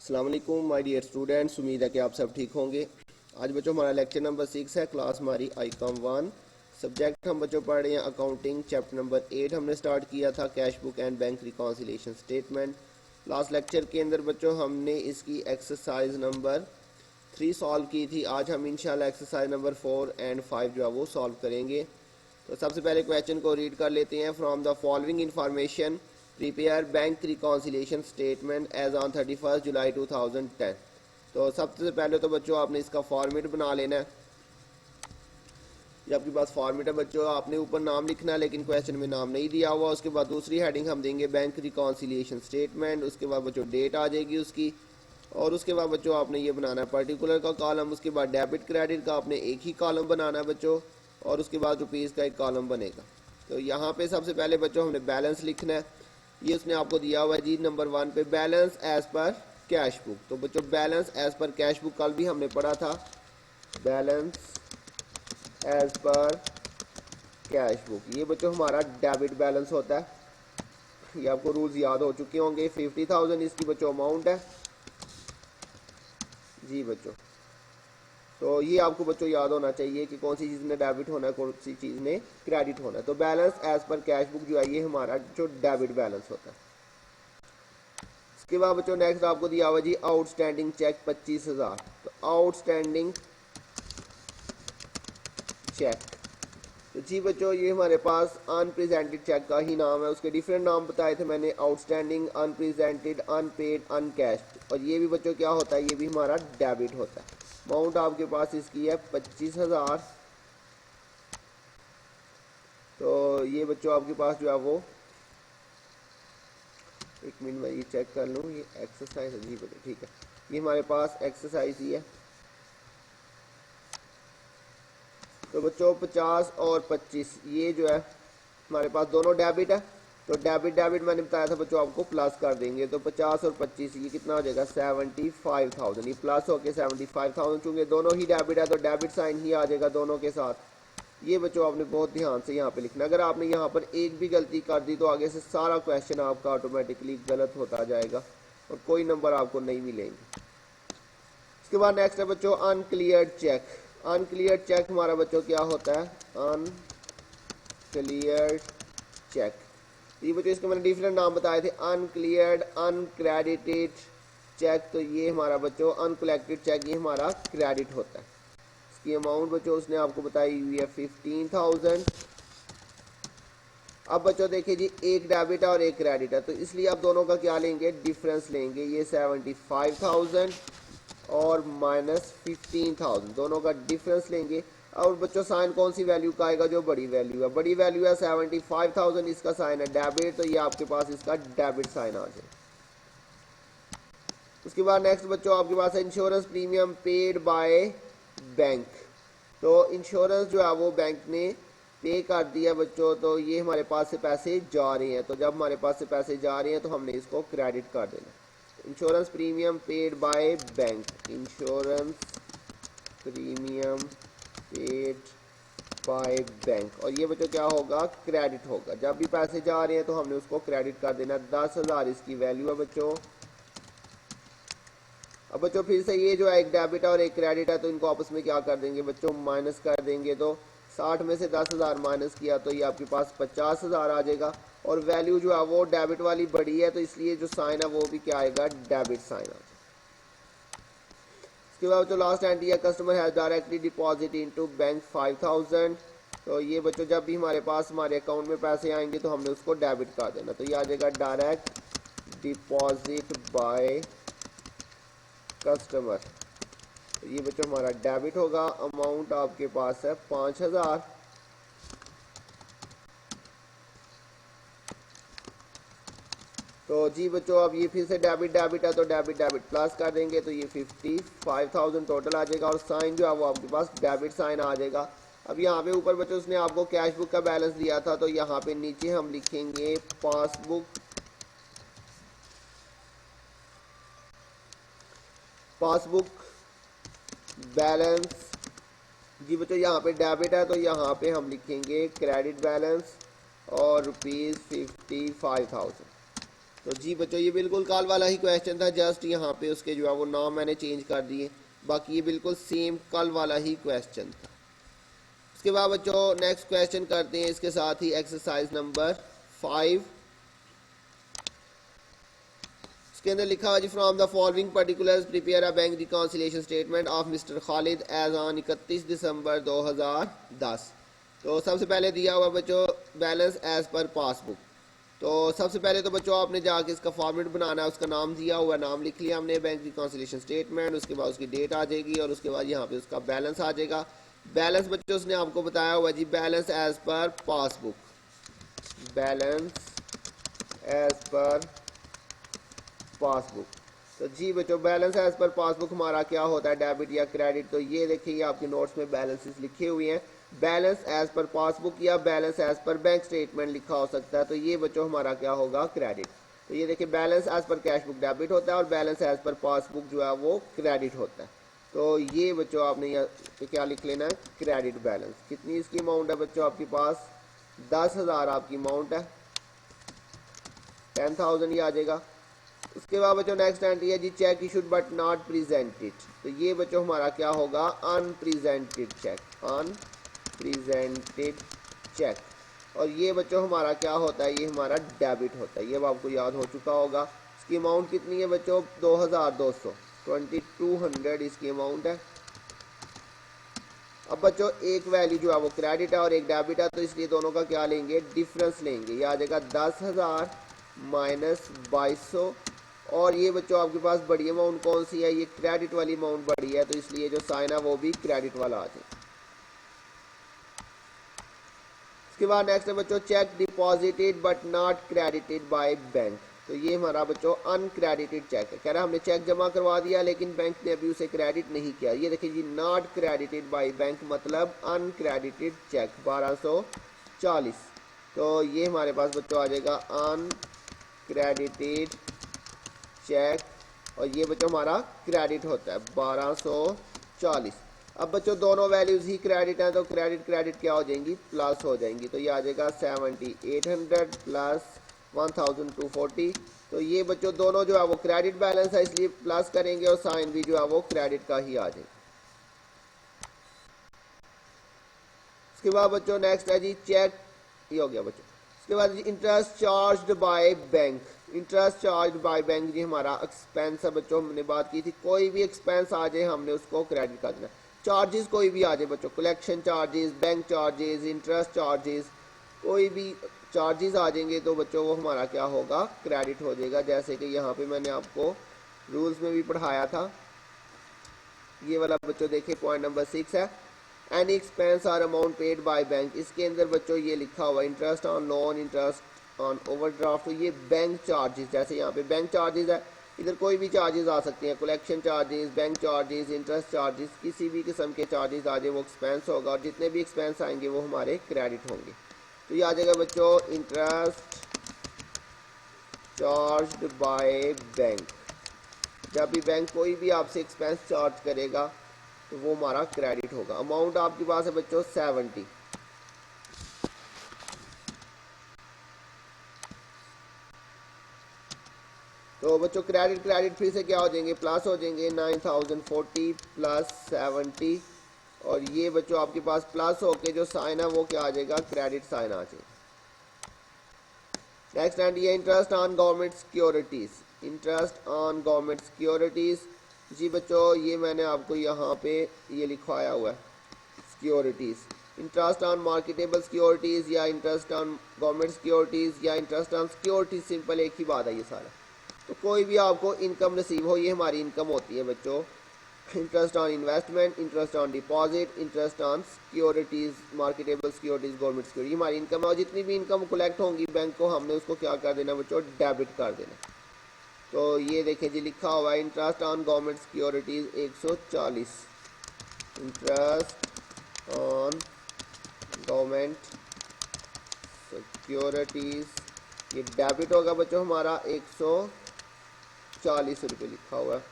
अस्सलाम वालेकुम my dear students, उम्मीद है कि आप सब ठीक होंगे। आज बच्चों हमारा लेक्चर नंबर 6 है, क्लास हमारी ICOM 1। सब्जेक्ट हम बच्चों पढ़ रहे हैं अकाउंटिंग। चैप्टर नंबर 8 हमने स्टार्ट किया था, cash book and bank reconciliation statement. Last lecture के अंदर बच्चों हमने इसकी एक्सरसाइज नंबर 3 सॉल्व की थी। आज हम इंशाल्लाह एक्सरसाइज नंबर 4 एंड 5 जो है वो सॉल्व करेंगे। तो सबसे पहले क्वेश्चन को रीड कर लेते हैं। From the following information prepare bank reconciliation statement as on 31 July 2010। तो सबसे पहले तो बच्चों आपने इसका फॉर्मेट बना लेना है। ये आपके पास फॉर्मेट है बच्चों, आपने ऊपर नाम लिखना है लेकिन क्वेश्चन में नाम नहीं दिया हुआ। उसके बाद दूसरी हेडिंग हम देंगे बैंक रिकॉन्सिलिएशन स्टेटमेंट। उसके बाद बच्चों डेट आ जाएगी उसकी, और उसके बाद बच्चों आपने ये बनाना है पर्टिकुलर का कॉलम। उसके बाद डेबिट क्रेडिट का आपने एक ही कॉलम बनाना है बच्चों, और उसके बाद रुपीज़ का एक कॉलम बनेगा। तो यहाँ पे सबसे पहले बच्चों हमने बैलेंस लिखना है। ये उसने आपको दिया हुआ है जी नंबर 1 पे, balance as per cash book. तो बच्चों balance as per cash book कल भी हमने पढ़ा था, balance as per cash book. ये बच्चों हमारा डेबिट बैलेंस होता है। ये आपको रूल्स याद हो चुके होंगे। 50,000 इसकी बच्चों अमाउंट है जी बच्चों। तो ये आपको बच्चों याद होना चाहिए कि कौन सी चीज़ ने डेबिट होना है, कौन सी चीज़ ने क्रेडिट होना है। तो balance as per cash book जो है ये हमारा जो डेबिट बैलेंस होता है। इसके बाद बच्चों नेक्स्ट आपको दिया हुआ जी आउटस्टैंडिंग चेक 25,000। तो आउटस्टैंडिंग चेक, तो जी बच्चों ये हमारे पास अनप्रेजेंटेड चेक का ही नाम है। उसके डिफरेंट नाम बताए थे मैंने, आउटस्टैंडिंग, अनप्रेजेंटेड, अनपेड, अनकैश्ड। और ये भी बच्चों क्या होता है, ये भी हमारा डेबिट होता है। अमाउंट आपके पास इसकी है 25,000। तो ये बच्चों आपके पास जो है वो, एक मिनट में ये चेक कर लूँ, ये एक्सरसाइज है जी बच्चों, ठीक है। ये हमारे पास एक्सरसाइज ही है। तो बच्चों 50 और 25 ये जो है हमारे पास दोनों डेबिट है। तो डेबिट डेबिट मैंने बताया था बच्चों आपको प्लस कर देंगे। तो 50 और 25 ये कितना हो जाएगा 75,000। ये प्लस होके 75,000, चूंकि दोनों ही डेबिट है तो डेबिट साइन ही आ जाएगा दोनों के साथ। ये बच्चों आपने बहुत ध्यान से यहाँ पे लिखना। अगर आपने यहाँ पर एक भी गलती कर दी तो आगे से सारा क्वेश्चन आपका ऑटोमेटिकली गलत होता जाएगा और कोई नंबर आपको नहीं मिलेंगे। इसके बाद नेक्स्ट है बच्चों अनक्लियर्ड चेक। अनक्लियर्ड चेक हमारा बच्चों क्या होता है, अनक्लियर्ड चेक। ये बच्चों इसके मैंने डिफरेंट नाम बताए थे, अनक्लियर्ड, अनक्रेडिटेड चेक। तो ये हमारा बच्चों अनकलेक्टेड चेक, ये हमारा क्रेडिट होता है। इसकी अमाउंट बच्चों उसने आपको बताई हुई है 15,000। अब बच्चों देखिए जी एक डेबिट है और एक क्रेडिट है, तो इसलिए आप दोनों का क्या लेंगे, डिफरेंस लेंगे। ये 75,000 और माइनस 15,000, दोनों का डिफरेंस लेंगे। और बच्चों साइन कौन सी वैल्यू का आएगा, जो बड़ी वैल्यू है। बड़ी वैल्यू है 75,000, इसका साइन है डेबिट, तो ये आपके पास इसका डेबिट साइन आ जाए। उसके बाद नेक्स्ट बच्चों आपके पास है insurance premium paid by bank. तो इंश्योरेंस जो है वो बैंक ने पे कर दिया बच्चों, तो ये हमारे पास से पैसे जा रहे हैं। तो जब हमारे पास से पैसे जा रहे हैं तो हमने इसको क्रेडिट कर देना। Insurance premium paid by bank, insurance premium paid by bank. और ये बच्चों क्या होगा, क्रेडिट होगा। जब भी पैसे जा रहे हैं तो हमने उसको क्रेडिट कर देना। 10,000 इसकी वैल्यू है बच्चों। अब बच्चों फिर से ये जो है एक डेबिट और एक क्रेडिट है, तो इनको आपस में क्या कर देंगे बच्चों, माइनस कर देंगे। तो 60 में से 10,000 माइनस किया तो ये आपके पास 50,000 आ जाएगा। और वैल्यू जो है वो डेबिट वाली बड़ी है, तो इसलिए जो साइन है वो भी क्या आएगा, डेबिट साइन आ जाएगा। इसके बाद जो लास्ट एंट्री है, customer has directly deposit into bank 5,000। तो ये बच्चों जब भी हमारे पास हमारे अकाउंट में पैसे आएंगे तो हमने उसको डेबिट कर देना। तो ये आ जाएगा डायरेक्ट डिपॉजिट बाय कस्टमर। तो ये बच्चों हमारा डेबिट होगा। अमाउंट आपके पास है 5,000। तो जी बच्चों अब ये फिर से डेबिट डेबिट है, तो डेबिट डेबिट प्लस कर देंगे, तो ये 55,000 टोटल आ जाएगा। और साइन जो है वो आपके पास डेबिट साइन आ जाएगा। अब यहाँ पे ऊपर बच्चों उसने आपको कैश बुक का बैलेंस दिया था, तो यहाँ पे नीचे हम लिखेंगे पासबुक बैलेंस। जी बच्चों यहाँ पे डेबिट है, तो यहाँ पे हम लिखेंगे क्रेडिट बैलेंस और ₹55,000। तो जी बच्चों ये बिल्कुल कल वाला ही क्वेश्चन था, जस्ट यहाँ पे उसके जो है वो नाम मैंने चेंज कर दिए, बाकी ये बिल्कुल सेम कल वाला ही क्वेश्चन था। उसके बाद बच्चों नेक्स्ट क्वेश्चन करते हैं इसके साथ ही एक्सरसाइज नंबर 5। इसके अंदर लिखा हुआ जी from the following particulars prepare a bank reconciliation statement of mister Khalid as on 31 December 2010। तो सबसे पहले दिया हुआ बच्चों बैलेंस एज पर पासबुक। तो सबसे पहले तो बच्चों आपने जाके इसका फॉर्मेट बनाना है, उसका नाम दिया हुआ, नाम लिख लिया हमने बैंक रिकॉन्सिलिएशन स्टेटमेंट, उसके बाद उसकी डेट आ जाएगी और उसके बाद यहाँ पे उसका बैलेंस आ जाएगा। बैलेंस बच्चों उसने आपको बताया हुआ जी balance as per passbook, balance as per passbook. तो जी बच्चों बैलेंस एज पर पासबुक हमारा क्या होता है, डेबिट या क्रेडिट। तो ये देखिए आपके नोट्स में बैलेंसेस लिखे हुए हैं, बैलेंस एज पर पासबुक या balance as per bank statement लिखा हो सकता है। तो ये बच्चों हमारा क्या होगा, क्रेडिट। तो ये देखिए balance as per cash book debit होता है और बैलेंस एज पर पासबुक जो है वो क्रेडिट होता है। तो ये बच्चों आपने यहाँ क्या लिख लेना है, क्रेडिट बैलेंस। कितनी इसकी अमाउंट है बच्चों आपके पास, 10,000 आपकी अमाउंट है, 10,000 ही आ जाएगा। उसके बाद बच्चों नेक्स्ट एंट्री है जी cheque issued but not presented. तो ये बच्चों हमारा क्या होगा, अनप्रेजेंटेड चेक, अनप्रेजेंटेड चेक। और ये बच्चों हमारा क्या होता है, ये हमारा डेबिट होता है, ये अब आपको याद हो चुका होगा। इसकी अमाउंट कितनी है बच्चों, 2,200, 2200 इसकी अमाउंट है। अब बच्चों एक वैल्यू जो है वो क्रेडिट है और एक डेबिट है, तो इसलिए दोनों का क्या लेंगे, डिफरेंस लेंगे। ये आ जाएगा 10,000 माइनस 2200। और ये बच्चों आपके पास बड़ी अमाउंट कौन सी है, ये क्रेडिट वाली अमाउंट बड़ी है, तो इसलिए जो साइन है वो भी क्रेडिट वाला आ जाए। इसके बाद नेक्स्ट है बच्चों check deposited but not credited by bank. तो ये हमारा बच्चों अनक्रेडिटेड चेक है, कह रहा है हमने चेक जमा करवा दिया लेकिन बैंक ने अभी उसे क्रेडिट नहीं किया। ये देखिए जी नॉट क्रेडिटेड बाय बैंक मतलब अनक्रेडिटेड चेक 1240। तो ये हमारे पास बच्चों आ जाएगा अनक्रेडिटेड चेक और ये बच्चों हमारा क्रेडिट होता है 1240। अब बच्चों दोनों वैल्यूज ही क्रेडिट हैं तो क्रेडिट क्रेडिट क्या हो जाएंगी, प्लस हो जाएंगी। तो ये आ जाएगा 7800 प्लस 1240। तो ये बच्चों दोनों जो है वो क्रेडिट बैलेंस है इसलिए प्लस करेंगे और साइन भी जो है वो क्रेडिट का ही आ जाएगा। उसके बाद बच्चों नेक्स्ट है जी चेक, ये हो गया बच्चों। उसके बाद interest charged by bank, interest charge by bank जी हमारा एक्सपेंस है बच्चों, हमने बात की थी कोई भी एक्सपेंस आ जाए हमने उसको क्रेडिट कर देना। चार्जेस कोई भी आ जाए बच्चों, collection charges, bank charges, interest charges, कोई भी चार्जेस आ जाएंगे तो बच्चों वो हमारा क्या होगा, क्रेडिट हो जाएगा। जैसे कि यहाँ पे मैंने आपको रूल्स में भी पढ़ाया था, ये वाला बच्चों देखिए पॉइंट नंबर 6 है, any expense or amount paid by bank. इसके अंदर बच्चों ये लिखा हुआ interest on loan, interest on overdraft. तो ये बैंक चार्जेस, जैसे यहाँ पे बैंक चार्जेस है, इधर कोई भी चार्जेस आ सकते हैं, collection charges, bank charges, interest charges, किसी भी किस्म के चार्जेस आ जाए वो एक्सपेंस होगा और जितने भी एक्सपेंस आएंगे वो हमारे क्रेडिट होंगे। तो ये आ जाएगा बच्चों इंटरेस्ट चार्ज्ड बाय बैंक। जब भी बैंक कोई भी आपसे एक्सपेंस चार्ज करेगा तो वो हमारा क्रेडिट होगा। अमाउंट आपके पास है बच्चों 70। तो बच्चों क्रेडिट क्रेडिट फिर से क्या हो जाएंगे, प्लस हो जाएंगे 9040 प्लस 70। और ये बच्चों आपके पास प्लस होके जो साइन है वो क्या आ जाएगा, क्रेडिट साइन आ जाएगा। नेक्स्ट एंड ये interest on government securities, interest on government securities जी बच्चों ये मैंने आपको यहाँ पे ये लिखवाया हुआ है securities, interest on marketable securities या इंटरेस्ट ऑन गवर्नमेंट सिक्योरिटीज या इंटरेस्ट ऑन सिक्योरिटीज, सिंपल एक ही बात है ये सारा। तो कोई भी आपको इनकम नसीब हो, ये हमारी इनकम होती है बच्चों। Interest on investment, interest on deposit, interest on securities, marketable securities, government security, हमारी इनकम है। और जितनी भी इनकम कलेक्ट होंगी बैंक को हमने उसको क्या कर देना बच्चों, डेबिट कर देना। तो ये देखिए जी लिखा हुआ है interest on government securities 140, interest on government securities ये डेबिट होगा बच्चों हमारा 140 रुपये लिखा हुआ है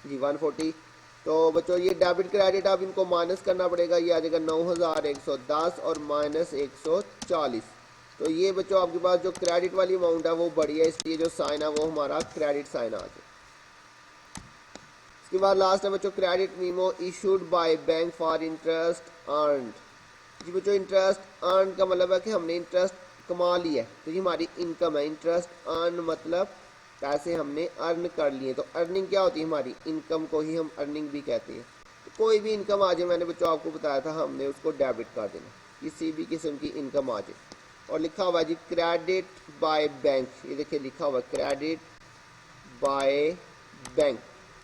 जी 140। तो बच्चों ये डेबिट क्रेडिट आप इनको माइनस करना पड़ेगा, ये आ जाएगा 9110 और माइनस 140। तो ये बच्चों आपके पास जो क्रेडिट वाली अमाउंट है वो बड़ी है, इसलिए जो साइन है वो हमारा क्रेडिट साइन आ जाए। इसके बाद लास्ट है बच्चों credit memo issued by bank for interest earned. जी बच्चों इंटरेस्ट अर्न का मतलब है कि हमने इंटरेस्ट कमा लिया है, तो ये हमारी इनकम है। इंटरेस्ट अर्न मतलब पैसे हमने अर्न कर लिए। तो अर्निंग क्या होती है हमारी, इनकम को ही हम अर्निंग भी कहते हैं। तो कोई भी इनकम आ जाए, मैंने बच्चों आपको बताया था हमने उसको डेबिट कर देना, किसी भी किस्म की इनकम आ जाए। और लिखा हुआ है जी क्रेडिट बाय बैंक, ये देखिए लिखा हुआ क्रेडिट बाय बैंक।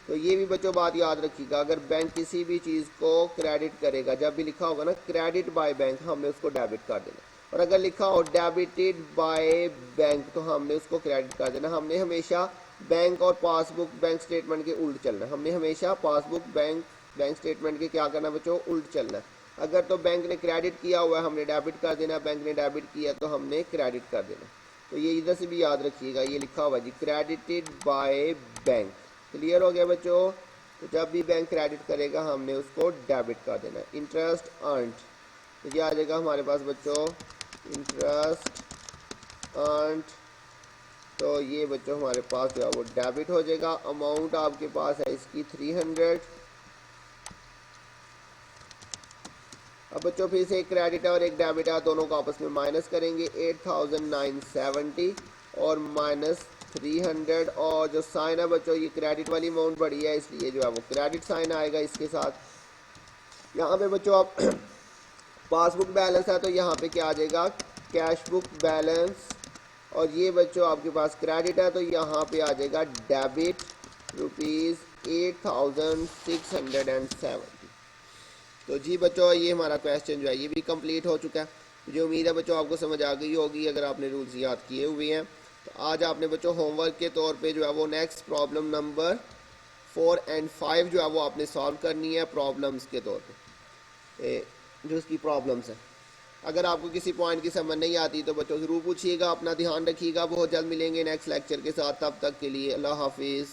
तो ये भी बच्चों बात याद रखिएगा, अगर बैंक किसी भी चीज़ को क्रेडिट करेगा, जब भी लिखा होगा ना क्रेडिट बाय बैंक, हमने उसको डेबिट कर देना। और अगर लिखा हो डेबिटेड बाय बैंक, तो हमने उसको क्रेडिट कर देना। हमने हमेशा बैंक और पासबुक बैंक स्टेटमेंट के उल्ट चलना है। हमने हमेशा पासबुक बैंक स्टेटमेंट के क्या करना बच्चों, उल्ट चलना है। अगर तो बैंक ने क्रेडिट किया हुआ है हमने डेबिट कर देना, बैंक ने डेबिट किया तो हमने क्रेडिट कर देना। तो ये इधर से भी याद रखिएगा, ये लिखा हुआ जी क्रेडिटेड बाय बैंक। क्लियर हो गया बच्चों। तो जब भी बैंक क्रेडिट करेगा हमने उसको डेबिट कर देना। इंटरेस्ट अर्नड, तो ये आ जाएगा हमारे पास बच्चों इंटरेस्ट अर्नड। तो ये बच्चों हमारे पास जो है वो डेबिट हो जाएगा। अमाउंट आपके पास है इसकी 300। अब बच्चों फिर से एक क्रेडिट है और एक डेबिट है, दोनों को आपस में माइनस करेंगे। 8970 और माइनस 300, और जो साइन है बच्चों ये क्रेडिट वाली अमाउंट बढ़ी है, इसलिए जो है वो क्रेडिट साइन आएगा इसके साथ। यहाँ पे बच्चों आप पासबुक बैलेंस है तो यहाँ पे क्या आ जाएगा, कैश बुक बैलेंस। और ये बच्चों आपके पास क्रेडिट है तो यहाँ पे आ जाएगा डेबिट ₹8670। तो जी बच्चों ये हमारा क्वेश्चन जो है ये भी कंप्लीट हो चुका है। मुझे उम्मीद है बच्चों आपको समझ आ गई होगी अगर आपने रूल्स याद किए हुए हैं। तो आज आपने बच्चों होमवर्क के तौर पे जो है वो नेक्स्ट प्रॉब्लम नंबर 4 और 5 जो है वो आपने सॉल्व करनी है प्रॉब्लम्स के तौर पे, जो उसकी प्रॉब्लम्स है। अगर आपको किसी पॉइंट की समझ नहीं आती तो बच्चों ज़रूर पूछिएगा। अपना ध्यान रखिएगा, बहुत जल्द मिलेंगे नेक्स्ट लेक्चर के साथ। तब तक के लिए अल्लाह हाफिज़।